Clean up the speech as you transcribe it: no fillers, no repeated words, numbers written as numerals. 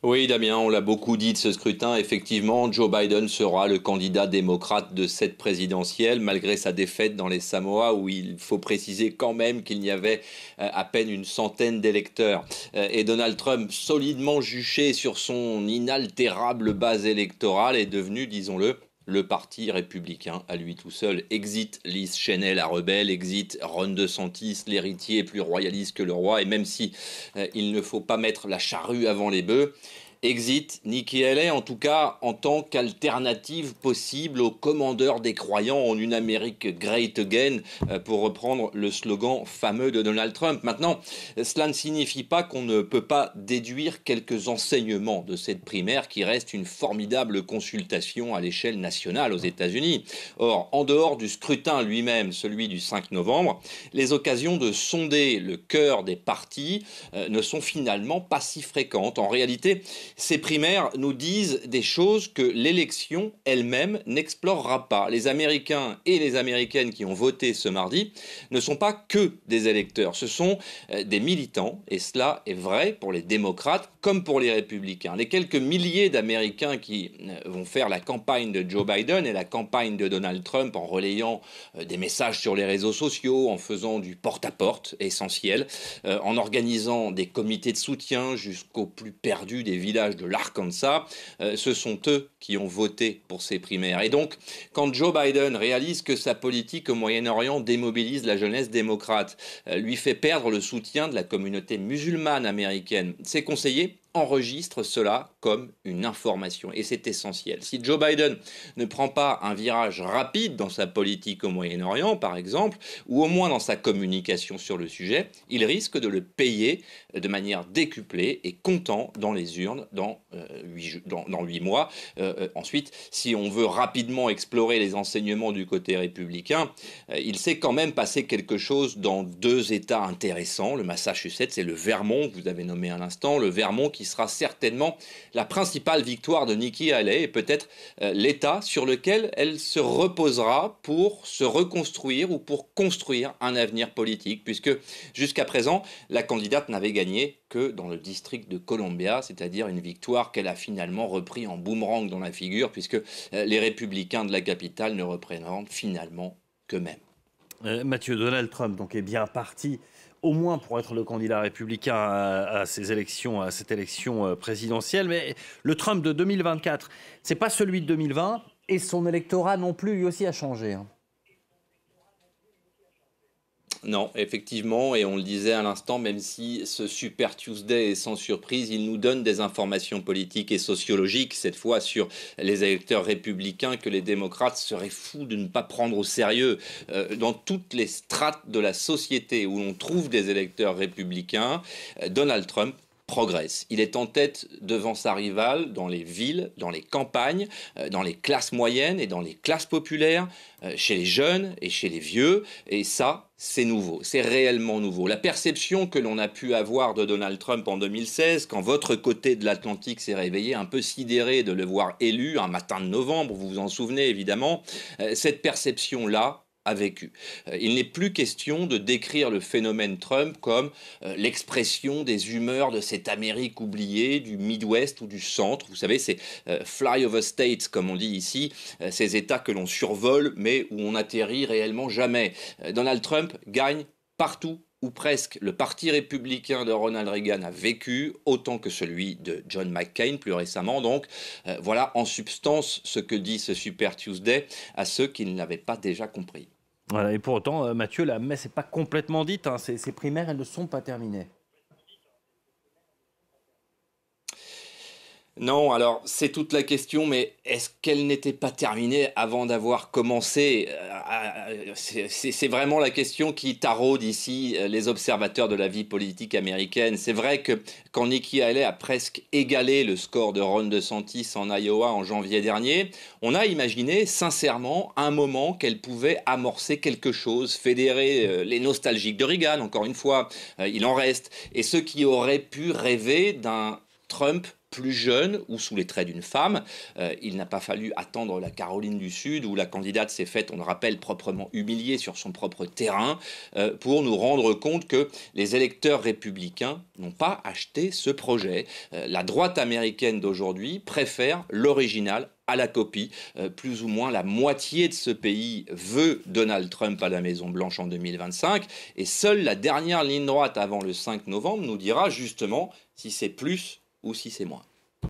Oui, Damien, on l'a beaucoup dit de ce scrutin. Effectivement, Joe Biden sera le candidat démocrate de cette présidentielle, malgré sa défaite dans les Samoa, où il faut préciser quand même qu'il y avait à peine une centaine d'électeurs. Et Donald Trump, solidement juché sur son inaltérable base électorale, est devenu, disons-le, le parti républicain à lui tout seul. Exit Liz Cheney, la rebelle, exit Ron DeSantis, l'héritier plus royaliste que le roi, et même si il ne faut pas mettre la charrue avant les bœufs, exit Nikki Haley, en tout cas en tant qu'alternative possible au commandeur des croyants en une Amérique great again, pour reprendre le slogan fameux de Donald Trump. Maintenant, cela ne signifie pas qu'on ne peut pas déduire quelques enseignements de cette primaire qui reste une formidable consultation à l'échelle nationale aux États-Unis. Or, en dehors du scrutin lui-même, celui du 5 novembre, les occasions de sonder le cœur des partis ne sont finalement pas si fréquentes. En réalité, ces primaires nous disent des choses que l'élection elle-même n'explorera pas. Les Américains et les Américaines qui ont voté ce mardi ne sont pas que des électeurs, ce sont des militants, et cela est vrai pour les démocrates comme pour les républicains. Les quelques milliers d'Américains qui vont faire la campagne de Joe Biden et la campagne de Donald Trump en relayant des messages sur les réseaux sociaux, en faisant du porte-à-porte essentiel, en organisant des comités de soutien jusqu'aux plus perdus des villages de l'Arkansas, ce sont eux qui ont voté pour ces primaires. Et donc, quand Joe Biden réalise que sa politique au Moyen-Orient démobilise la jeunesse démocrate, lui fait perdre le soutien de la communauté musulmane américaine, ses conseillers enregistre cela comme une information. Et c'est essentiel. Si Joe Biden ne prend pas un virage rapide dans sa politique au Moyen-Orient, par exemple, ou au moins dans sa communication sur le sujet, il risque de le payer de manière décuplée et comptant dans les urnes dans 8 mois. Ensuite, si on veut rapidement explorer les enseignements du côté républicain, il s'est quand même passé quelque chose dans deux États intéressants, le Massachusetts et le Vermont, que vous avez nommé à l'instant, le Vermont qui sera certainement la principale victoire de Nikki Haley et peut-être l'État sur lequel elle se reposera pour se reconstruire ou pour construire un avenir politique, puisque jusqu'à présent, la candidate n'avait gagné que dans le district de Columbia, c'est-à-dire une victoire qu'elle a finalement repris en boomerang dans la figure, puisque les républicains de la capitale ne représentent finalement qu'eux-mêmes. Mathieu, Donald Trump donc, est bien parti, au moins pour être le candidat républicain à ces élections, à cette élection présidentielle. Mais le Trump de 2024, c'est pas celui de 2020, et son électorat non plus, lui aussi, a changé, hein. Non, effectivement, et on le disait à l'instant, même si ce Super Tuesday est sans surprise, il nous donne des informations politiques et sociologiques, cette fois sur les électeurs républicains que les démocrates seraient fous de ne pas prendre au sérieux. Dans toutes les strates de la société où l'on trouve des électeurs républicains, Donald Trump progresse. Il est en tête devant sa rivale dans les villes, dans les campagnes, dans les classes moyennes et dans les classes populaires, chez les jeunes et chez les vieux. Et ça, c'est nouveau, c'est réellement nouveau. La perception que l'on a pu avoir de Donald Trump en 2016, quand votre côté de l'Atlantique s'est réveillé un peu sidéré de le voir élu un matin de novembre, vous vous en souvenez évidemment, cette perception-là a vécu. Il n'est plus question de décrire le phénomène Trump comme l'expression des humeurs de cette Amérique oubliée, du Midwest ou du centre. Vous savez, c'est flyover states, comme on dit ici, ces États que l'on survole, mais où on n'atterrit réellement jamais. Donald Trump gagne partout ou presque. Le parti républicain de Ronald Reagan a vécu autant que celui de John McCain plus récemment. Donc voilà en substance ce que dit ce Super Tuesday à ceux qui ne l'avaient pas déjà compris. Voilà, et pour autant, Mathieu, la messe n'est pas complètement dite, hein. Ces primaires, elles ne sont pas terminées. Non, alors c'est toute la question, mais est-ce qu'elle n'était pas terminée avant d'avoir commencé? C'est vraiment la question qui taraude ici les observateurs de la vie politique américaine. C'est vrai que quand Nikki Haley a presque égalé le score de Ron DeSantis en Iowa en janvier dernier, on a imaginé sincèrement un moment qu'elle pouvait amorcer quelque chose, fédérer les nostalgiques de Reagan, encore une fois, il en reste, et ceux qui auraient pu rêver d'un Trump plus jeune ou sous les traits d'une femme. Il n'a pas fallu attendre la Caroline du Sud où la candidate s'est faite, on le rappelle, proprement humiliée sur son propre terrain pour nous rendre compte que les électeurs républicains n'ont pas acheté ce projet. La droite américaine d'aujourd'hui préfère l'original à la copie. Plus ou moins la moitié de ce pays veut Donald Trump à la Maison-Blanche en 2025 et seule la dernière ligne droite avant le 5 novembre nous dira justement si c'est plus ou si c'est moins.